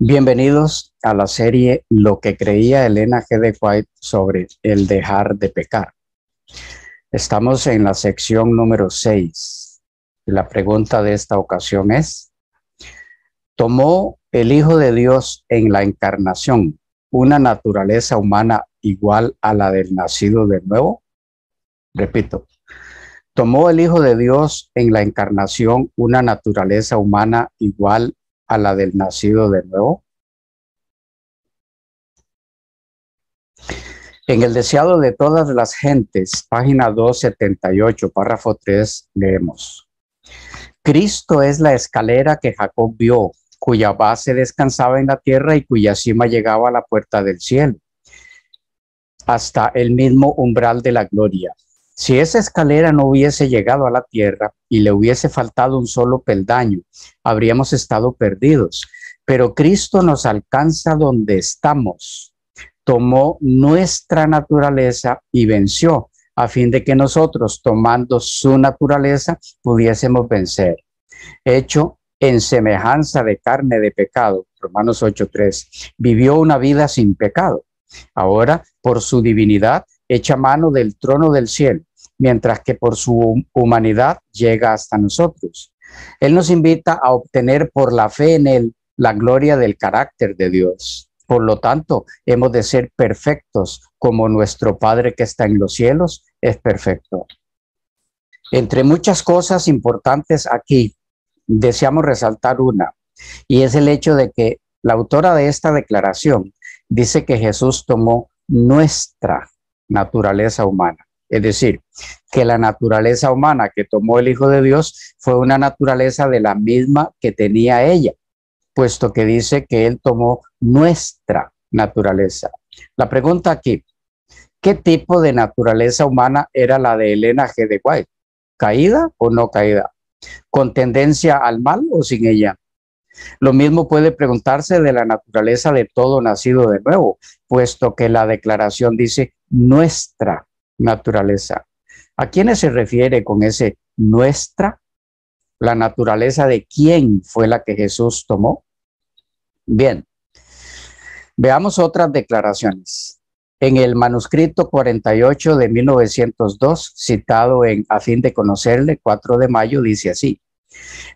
Bienvenidos a la serie Lo que creía Elena G. de White sobre el dejar de pecar. Estamos en la sección número 6. La pregunta de esta ocasión es: ¿tomó el Hijo de Dios en la encarnación una naturaleza humana igual a la del nacido de nuevo? Repito, ¿tomó el Hijo de Dios en la encarnación una naturaleza humana igual a la del nacido de nuevo? En el deseado de todas las gentes, página 278, párrafo 3, leemos: Cristo es la escalera que Jacob vio, cuya base descansaba en la tierra y cuya cima llegaba a la puerta del cielo, hasta el mismo umbral de la gloria. Si esa escalera no hubiese llegado a la tierra y le hubiese faltado un solo peldaño, habríamos estado perdidos. Pero Cristo nos alcanza donde estamos. Tomó nuestra naturaleza y venció, a fin de que nosotros, tomando su naturaleza, pudiésemos vencer. Hecho en semejanza de carne de pecado, Romanos 8:3, vivió una vida sin pecado. Ahora, por su divinidad, echa mano del trono del cielo, mientras que por su humanidad llega hasta nosotros. Él nos invita a obtener por la fe en él la gloria del carácter de Dios. Por lo tanto, hemos de ser perfectos como nuestro Padre que está en los cielos es perfecto. Entre muchas cosas importantes aquí, deseamos resaltar una, y es el hecho de que la autora de esta declaración dice que Jesús tomó nuestra naturaleza humana. Es decir, que la naturaleza humana que tomó el Hijo de Dios fue una naturaleza de la misma que tenía ella, puesto que dice que Él tomó nuestra naturaleza. La pregunta aquí: ¿qué tipo de naturaleza humana era la de Elena G. de White? ¿Caída o no caída? ¿Con tendencia al mal o sin ella? Lo mismo puede preguntarse de la naturaleza de todo nacido de nuevo, puesto que la declaración dice nuestra naturaleza. ¿A quiénes se refiere con ese nuestra? ¿La naturaleza de quién fue la que Jesús tomó? Bien, veamos otras declaraciones. En el manuscrito 48 de 1902, citado en A fin de conocerle, 4 de mayo, dice así: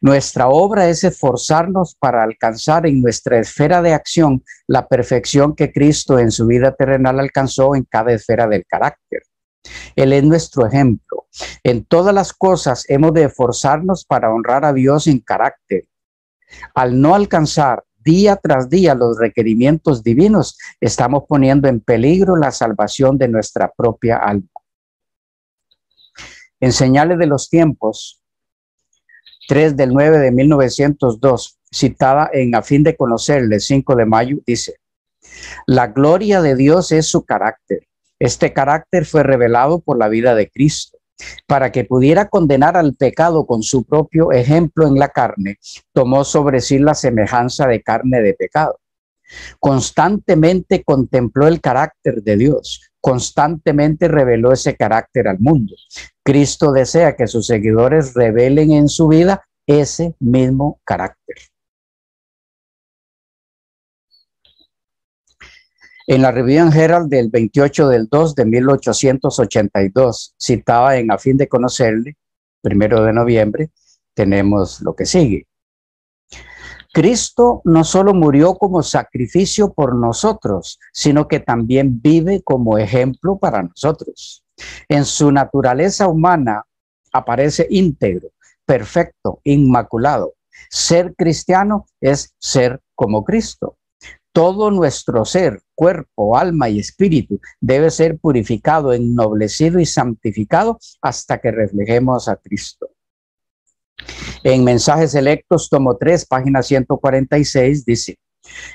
nuestra obra es esforzarnos para alcanzar en nuestra esfera de acción la perfección que Cristo en su vida terrenal alcanzó en cada esfera del carácter. Él es nuestro ejemplo. En todas las cosas hemos de esforzarnos para honrar a Dios en carácter. Al no alcanzar día tras día los requerimientos divinos, estamos poniendo en peligro la salvación de nuestra propia alma. En Señales de los Tiempos, 3 del 9 de 1902, citada en A fin de conocerle, 5 de mayo, dice: la gloria de Dios es su carácter. Este carácter fue revelado por la vida de Cristo. Para que pudiera condenar al pecado con su propio ejemplo en la carne, tomó sobre sí la semejanza de carne de pecado. Constantemente contempló el carácter de Dios, constantemente reveló ese carácter al mundo. Cristo desea que sus seguidores revelen en su vida ese mismo carácter. En la Review and Herald del 28 del 2 de 1882, citada en A fin de conocerle, 1 de noviembre, tenemos lo que sigue: Cristo no solo murió como sacrificio por nosotros, sino que también vive como ejemplo para nosotros. En su naturaleza humana aparece íntegro, perfecto, inmaculado. Ser cristiano es ser como Cristo. Todo nuestro ser, cuerpo, alma y espíritu debe ser purificado, ennoblecido y santificado hasta que reflejemos a Cristo. En Mensajes Selectos, tomo 3, página 146, dice: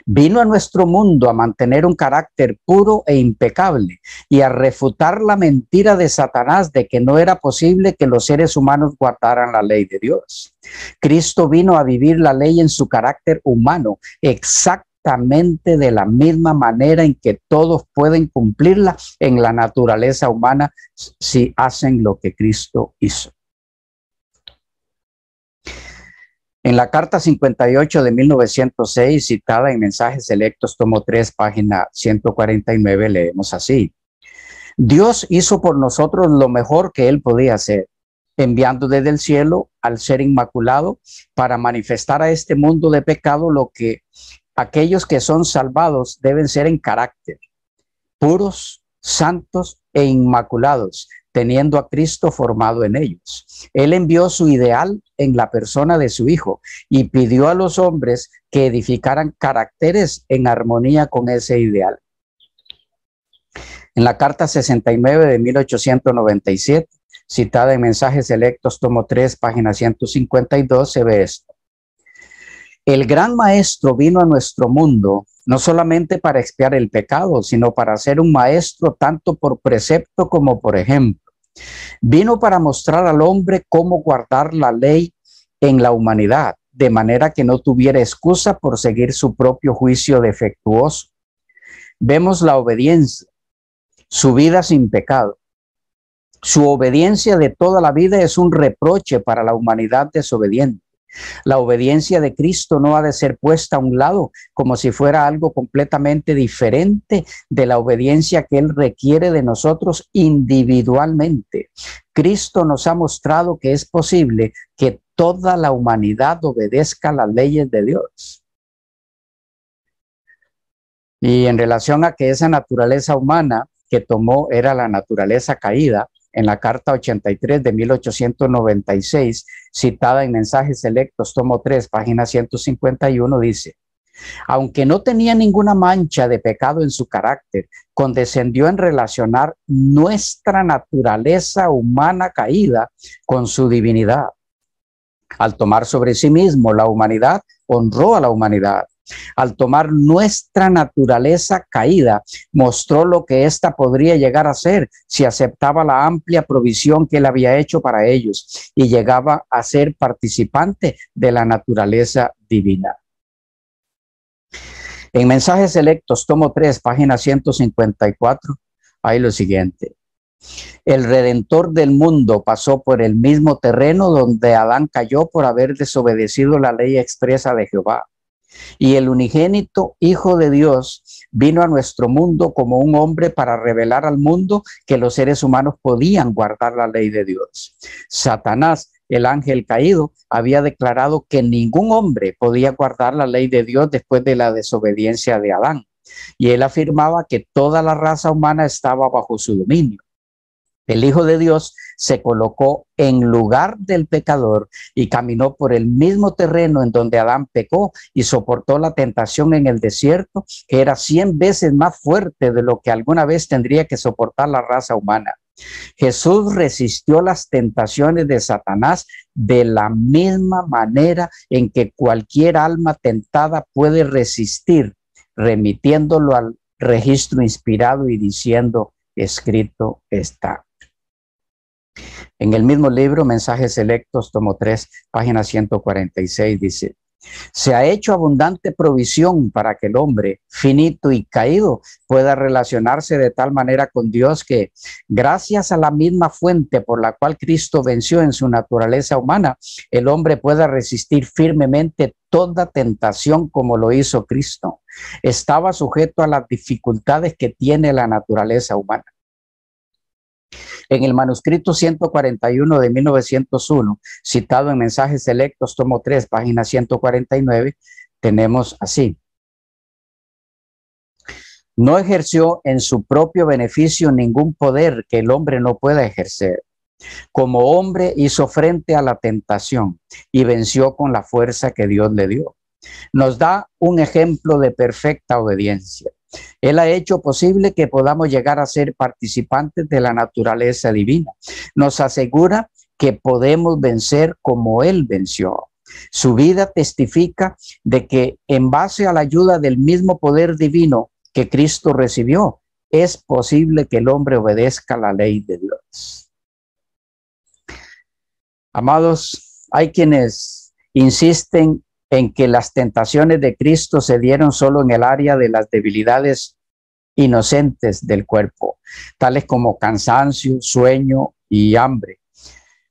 vino a nuestro mundo a mantener un carácter puro e impecable y a refutar la mentira de Satanás de que no era posible que los seres humanos guardaran la ley de Dios. Cristo vino a vivir la ley en su carácter humano, exactamente de la misma manera en que todos pueden cumplirla en la naturaleza humana si hacen lo que Cristo hizo. En la carta 58 de 1906, citada en Mensajes Selectos, tomo 3, página 149, leemos así: Dios hizo por nosotros lo mejor que Él podía hacer, enviando desde el cielo al ser inmaculado para manifestar a este mundo de pecado lo que aquellos que son salvados deben ser en carácter, puros, santos e inmaculados, teniendo a Cristo formado en ellos. Él envió su ideal en la persona de su Hijo y pidió a los hombres que edificaran caracteres en armonía con ese ideal. En la carta 69 de 1897, citada en Mensajes Selectos, tomo 3, página 152, se ve esto: El gran maestro vino a nuestro mundo no solamente para expiar el pecado, sino para ser un maestro tanto por precepto como por ejemplo. Vino para mostrar al hombre cómo guardar la ley en la humanidad, de manera que no tuviera excusa por seguir su propio juicio defectuoso. Vemos la obediencia, su vida sin pecado. Su obediencia de toda la vida es un reproche para la humanidad desobediente. La obediencia de Cristo no ha de ser puesta a un lado como si fuera algo completamente diferente de la obediencia que Él requiere de nosotros individualmente. Cristo nos ha mostrado que es posible que toda la humanidad obedezca las leyes de Dios. Y en relación a que esa naturaleza humana que tomó era la naturaleza caída, en la carta 83 de 1896, citada en Mensajes Selectos, tomo 3, página 151, dice: Aunque no tenía ninguna mancha de pecado en su carácter, condescendió en relacionar nuestra naturaleza humana caída con su divinidad. Al tomar sobre sí mismo la humanidad, honró a la humanidad. Al tomar nuestra naturaleza caída, mostró lo que ésta podría llegar a ser si aceptaba la amplia provisión que Él había hecho para ellos y llegaba a ser participante de la naturaleza divina. En Mensajes Selectos, tomo 3, página 154, hay lo siguiente: El Redentor del mundo pasó por el mismo terreno donde Adán cayó por haber desobedecido la ley expresa de Jehová. Y el unigénito Hijo de Dios vino a nuestro mundo como un hombre para revelar al mundo que los seres humanos podían guardar la ley de Dios. Satanás, el ángel caído, había declarado que ningún hombre podía guardar la ley de Dios después de la desobediencia de Adán. Y él afirmaba que toda la raza humana estaba bajo su dominio. El Hijo de Dios se colocó en lugar del pecador y caminó por el mismo terreno en donde Adán pecó y soportó la tentación en el desierto, que era 100 veces más fuerte de lo que alguna vez tendría que soportar la raza humana. Jesús resistió las tentaciones de Satanás de la misma manera en que cualquier alma tentada puede resistir, remitiéndolo al registro inspirado y diciendo: escrito está. En el mismo libro, Mensajes Selectos, tomo 3, página 146, dice: Se ha hecho abundante provisión para que el hombre, finito y caído, pueda relacionarse de tal manera con Dios que, gracias a la misma fuente por la cual Cristo venció en su naturaleza humana, el hombre pueda resistir firmemente toda tentación como lo hizo Cristo. Estaba sujeto a las dificultades que tiene la naturaleza humana. En el manuscrito 141 de 1901, citado en Mensajes Selectos, tomo 3, página 149, tenemos así: No ejerció en su propio beneficio ningún poder que el hombre no pueda ejercer. Como hombre hizo frente a la tentación y venció con la fuerza que Dios le dio. Nos da un ejemplo de perfecta obediencia. Él ha hecho posible que podamos llegar a ser participantes de la naturaleza divina. Nos asegura que podemos vencer como Él venció. Su vida testifica de que en base a la ayuda del mismo poder divino que Cristo recibió, es posible que el hombre obedezca la ley de Dios. Amados, hay quienes insisten en que las tentaciones de Cristo se dieron solo en el área de las debilidades inocentes del cuerpo, tales como cansancio, sueño y hambre,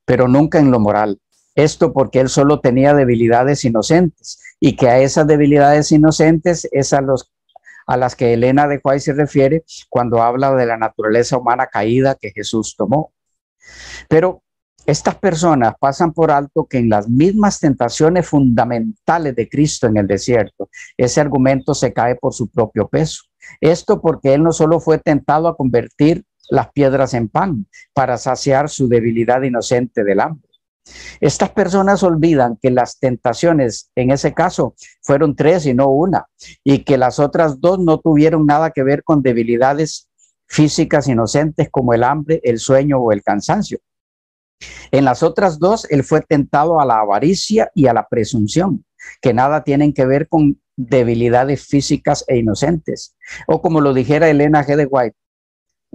pero nunca en lo moral. Esto porque él solo tenía debilidades inocentes y que a esas debilidades inocentes es a las que Elena de White se refiere cuando habla de la naturaleza humana caída que Jesús tomó. Pero estas personas pasan por alto que en las mismas tentaciones fundamentales de Cristo en el desierto, ese argumento se cae por su propio peso. Esto porque él no solo fue tentado a convertir las piedras en pan para saciar su debilidad inocente del hambre. Estas personas olvidan que las tentaciones en ese caso fueron 3 y no una, y que las otras 2 no tuvieron nada que ver con debilidades físicas inocentes como el hambre, el sueño o el cansancio. En las otras 2, él fue tentado a la avaricia y a la presunción, que nada tienen que ver con debilidades físicas e inocentes. O como lo dijera Elena G. de White,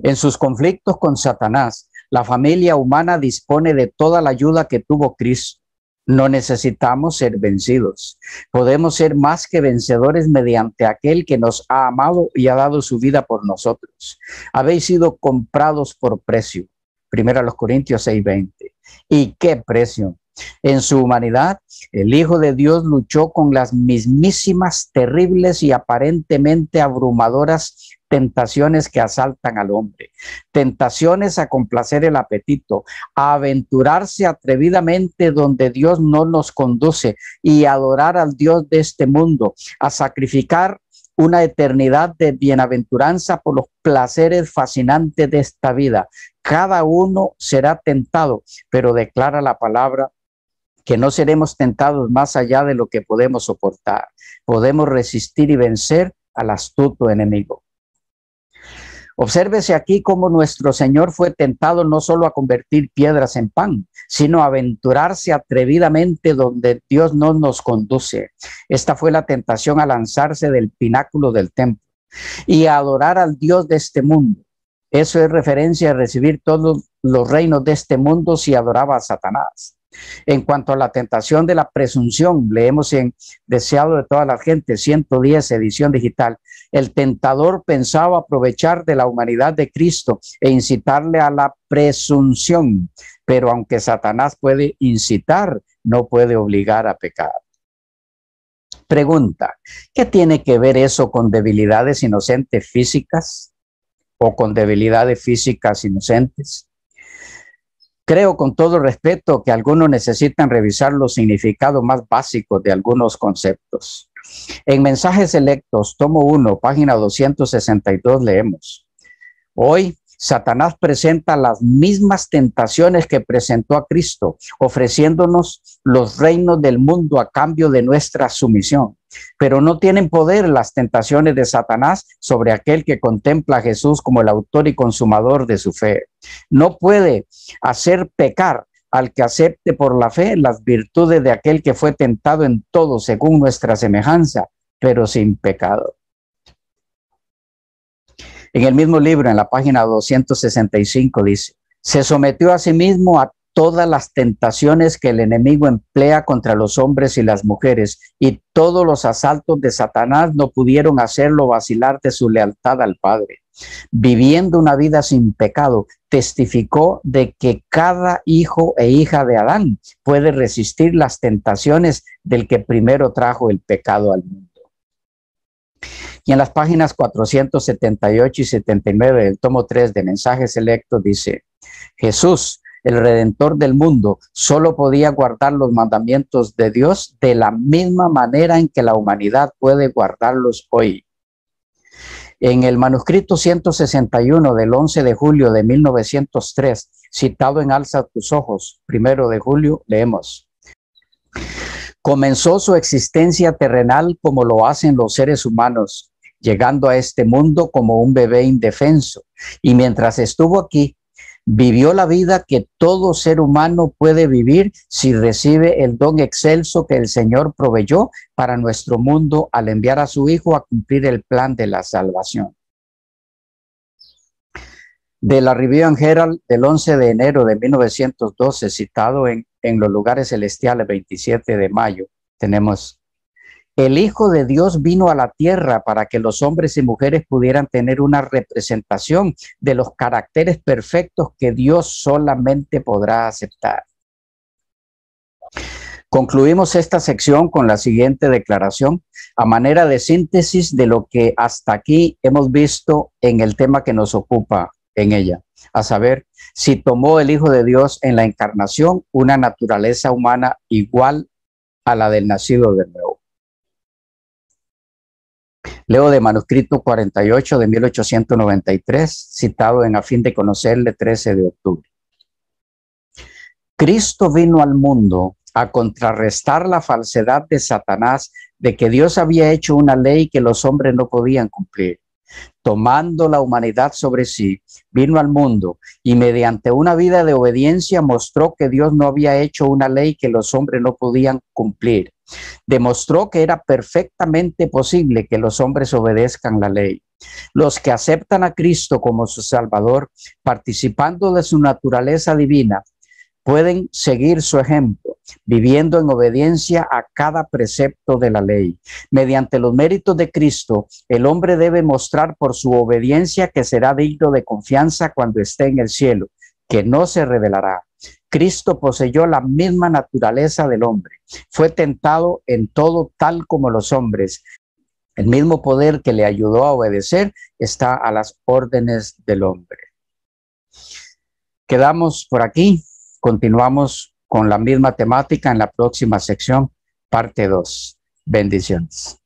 en sus conflictos con Satanás, la familia humana dispone de toda la ayuda que tuvo Cristo. No necesitamos ser vencidos. Podemos ser más que vencedores mediante aquel que nos ha amado y ha dado su vida por nosotros. Habéis sido comprados por precio. 1 Corintios 6:20. ¿Y qué precio? En su humanidad, el Hijo de Dios luchó con las mismísimas, terribles y aparentemente abrumadoras tentaciones que asaltan al hombre. Tentaciones a complacer el apetito, a aventurarse atrevidamente donde Dios no nos conduce y adorar al Dios de este mundo, a sacrificar una eternidad de bienaventuranza por los placeres fascinantes de esta vida. Cada uno será tentado, pero declara la palabra que no seremos tentados más allá de lo que podemos soportar. Podemos resistir y vencer al astuto enemigo. Obsérvese aquí cómo nuestro Señor fue tentado no solo a convertir piedras en pan, sino a aventurarse atrevidamente donde Dios no nos conduce. Esta fue la tentación a lanzarse del pináculo del templo y a adorar al Dios de este mundo. Eso es referencia a recibir todos los reinos de este mundo si adoraba a Satanás. En cuanto a la tentación de la presunción, leemos en Deseado de toda la gente, 110, edición digital. El tentador pensaba aprovechar de la humanidad de Cristo e incitarle a la presunción, pero aunque Satanás puede incitar, no puede obligar a pecar. Pregunta, ¿qué tiene que ver eso con debilidades inocentes físicas o con debilidades físicas inocentes? Creo con todo respeto que algunos necesitan revisar los significados más básicos de algunos conceptos. En Mensajes Selectos, tomo 1, página 262, leemos: hoy Satanás presenta las mismas tentaciones que presentó a Cristo, ofreciéndonos los reinos del mundo a cambio de nuestra sumisión. Pero no tienen poder las tentaciones de Satanás sobre aquel que contempla a Jesús como el autor y consumador de su fe. No puede hacer pecar al que acepte por la fe las virtudes de aquel que fue tentado en todo según nuestra semejanza, pero sin pecado. En el mismo libro, en la página 265, dice: se sometió a sí mismo a todas las tentaciones que el enemigo emplea contra los hombres y las mujeres, y todos los asaltos de Satanás no pudieron hacerlo vacilar de su lealtad al Padre. Viviendo una vida sin pecado, testificó de que cada hijo e hija de Adán puede resistir las tentaciones del que primero trajo el pecado al mundo. Y en las páginas 478 y 79 del tomo 3 de Mensajes Selectos dice: Jesús, el Redentor del mundo, solo podía guardar los mandamientos de Dios de la misma manera en que la humanidad puede guardarlos hoy. En el manuscrito 161 del 11 de julio de 1903, citado en Alza tus ojos, 1 de julio, leemos: comenzó su existencia terrenal como lo hacen los seres humanos, llegando a este mundo como un bebé indefenso, y mientras estuvo aquí, vivió la vida que todo ser humano puede vivir si recibe el don excelso que el Señor proveyó para nuestro mundo al enviar a su Hijo a cumplir el plan de la salvación. De la Review and Herald del 11 de enero de 1912, citado en los lugares celestiales, 27 de mayo, tenemos: el Hijo de Dios vino a la tierra para que los hombres y mujeres pudieran tener una representación de los caracteres perfectos que Dios solamente podrá aceptar. Concluimos esta sección con la siguiente declaración a manera de síntesis de lo que hasta aquí hemos visto en el tema que nos ocupa en ella, a saber, si tomó el Hijo de Dios en la encarnación una naturaleza humana igual a la del nacido de nuevo. Leo de manuscrito 48 de 1893, citado en A fin de conocerle, 13 de octubre. Cristo vino al mundo a contrarrestar la falsedad de Satanás de que Dios había hecho una ley que los hombres no podían cumplir. Tomando la humanidad sobre sí, vino al mundo y mediante una vida de obediencia mostró que Dios no había hecho una ley que los hombres no podían cumplir. Demostró que era perfectamente posible que los hombres obedezcan la ley. Los que aceptan a Cristo como su Salvador, participando de su naturaleza divina, pueden seguir su ejemplo, viviendo en obediencia a cada precepto de la ley. Mediante los méritos de Cristo, el hombre debe mostrar por su obediencia que será digno de confianza cuando esté en el cielo, que no se revelará. Cristo poseyó la misma naturaleza del hombre. Fue tentado en todo tal como los hombres. El mismo poder que le ayudó a obedecer está a las órdenes del hombre. Quedamos por aquí. Continuamos con la misma temática en la próxima sección, parte 2. Bendiciones.